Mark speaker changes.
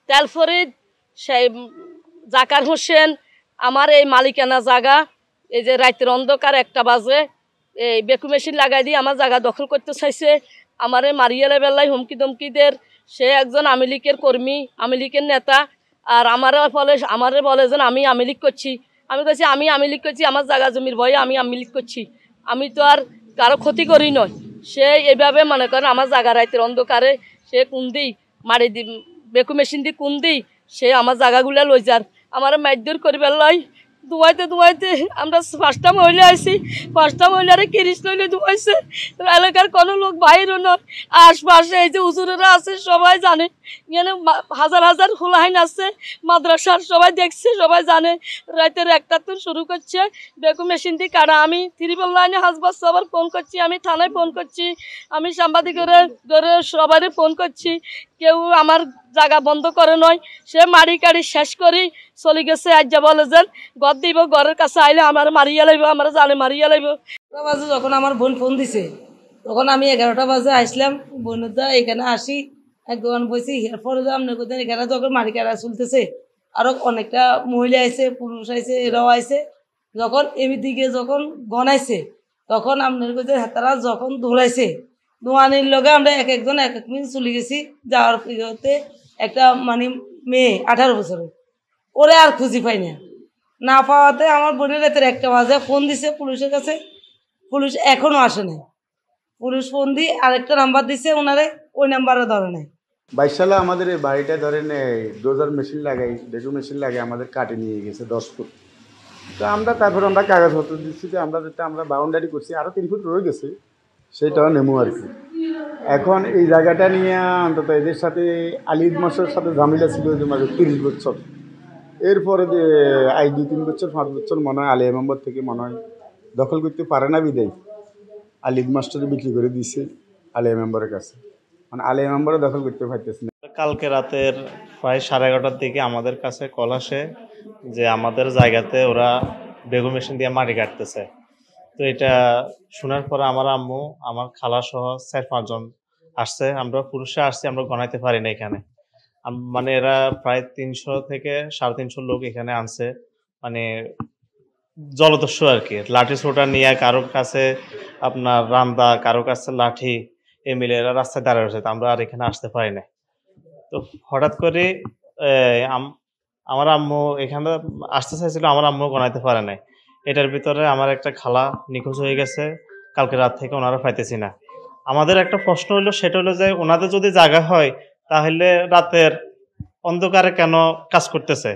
Speaker 1: তেলফরিদ সেই জাকার হোসেন আমার এই মালিকানা জায়গা এই যে রাতের অন্ধকার 1টা বাজে এই বেকু মেশিন লাগাই দিয়ে আমার জায়গা দখল করতে চাইছে। আমারে মারিয়ালে বেলায় হুমকি ধমকিদের। সে একজন আওয়ামী লীগের কর্মী, আওয়ামী লীগের নেতা। আর আমারে বলে যে আমি আওয়ামী লীগ করছি। আমি বলছি আমি আওয়ামী লীগ করছি, আমার জায়গা জমির ভয়ে আমি আওয়ামী লীগ করছি, আমি তো আর কারো ক্ষতি করি নয়। সে এইভাবে মনে করেন আমার জায়গা রাতের অন্ধকারে সে কোন দিই মারি দি বেকু মেশিন দিয়ে কোন দিই সে আমার জায়গাগুলো লই যার আমার মাইদুর করিবার লয়। দুয়াইতে আমরা 5টা মহিলা আইছি, 5টা মহিলারে কিরিশ লইলে দুয়াইছে। এলাকার কোনো লোক বাইরও নয়, আশপাশে এই যে হুজুরেরা আছে সবাই জানে, এখানে হাজার হাজার হুলাহাইন আছে, মাদ্রাসার সবাই দেখছে, সবাই জানে। রাতের 1টা তো শুরু করছে বেকু মেশিন দিয়ে কাটা। আমি ত্রিপল লাইনে হাসবার সবার ফোন করছি, আমি থানায় ফোন করছি, আমি সাংবাদিকের সবারই ফোন করছি, কেউ আমার জায়গা বন্ধ করে নয়। সে মারি কাড়ি শেষ করি চলে গেছে। আজ যা বলে যে ঘর দিব, ঘরের কাছে আইলে আমার মারিয়া লাগবে, আমার জানে মারিয়া লাগবে।
Speaker 2: বাজে যখন আমার বোন ফোন দিছে তখন আমি 11টা বাজে আসলাম। বোনের দ্বারা এখানে আসি, এক দোকান বসি। এরপরে আপনি কোথায় এখানে যখন মারি কাড়া চলতেছে, আরও অনেকটা মহিলা আইছে, পুরুষ আইছে, এরাও আইছে। যখন এদিকে যখন গনাইছে তখন আপনার কাছে তারা যখন দৌড়াইছে, দোয়ানির লগে আমরা একজন এক মিনিট চলে গেছি। যাওয়ার পিছতে একটা মানে মেয়ে 18 বছরের, ওরে আর খুঁজি পাই না পাওয়াতে আমার বোনের রাতের 1টা বাজে ফোন দিছে পুলিশের কাছে। পুলিশ এখনও আসে নাই। পুলিশ ফোন দিয়ে আরেকটা নাম্বার দিছে ওনারে, ওই নাম্বারে ধরে নাই।
Speaker 3: 22 সালে আমাদের এই বাড়িটা ধরেন ডোজার মেশিন লাগাই, বেকু মেশিন লাগাই আমাদের কাটে নিয়ে গেছে 10 ফুট। তো আমরা তারপর আমরা কাগজপত্র দিচ্ছি যে আমরা বাউন্ডারি করছি, আরও 3 ফুট রয়ে গেছে, সেটাও নেমু আর কি। এখন এই জায়গাটা নিয়ে অন্তত এদের সাথে আলিদ মাসের সাথে ঝামেলা ছিল যে 30 বছর। এরপরে যে 2-3 বছর 5 বছর মনে হয় আলিয়া মেম্বার থেকে মনে হয় দখল করতে পারে না বিদায় আলিদ মাস্টারে বিক্রি করে দিয়েছে আলিয়া মেম্বারের কাছে। মানে আলিয়া মেম্বারও দখল করতে পারতেছে না।
Speaker 4: কালকে রাতের প্রায় 11:30টার দিকে আমাদের কাছে কল আসে যে আমাদের জায়গাতে ওরা বেগু মেশিন দিয়ে মাটি কাটতেছে। তো এটা শোনার পরে আমার আম্মু, আমার খালা সহ 4-5 জন আসছে। আমরা পুরুষে আসছি, আমরা গণাইতে পারি না এখানে। মানে এরা প্রায় 300 থেকে 350 লোক এখানে আনছে, মানে জলদস্যু আর কি। লাঠি ছোটা নিয়ে কারো কাছে আপনার রান্দা, কারো কাছে লাঠি, এ মিলে এরা রাস্তায় দাঁড়িয়ে রয়েছে। আমরা আর এখানে আসতে পারি না। তো হঠাৎ করে আমার আম্মু এখানে আসতে চাইছিল, আমার আম্মু গণাইতে পারে নাই। এটার ভিতরে আমার একটা খালা নিখোঁজ হয়ে গেছে, কালকে রাত থেকে ওনারা পাইতেছি না। আমাদের একটা প্রশ্ন হলো, সেটা হলো যে ওনাদের যদি জায়গা হয় তাহলে রাতের অন্ধকারে কেন কাজ করতেছে।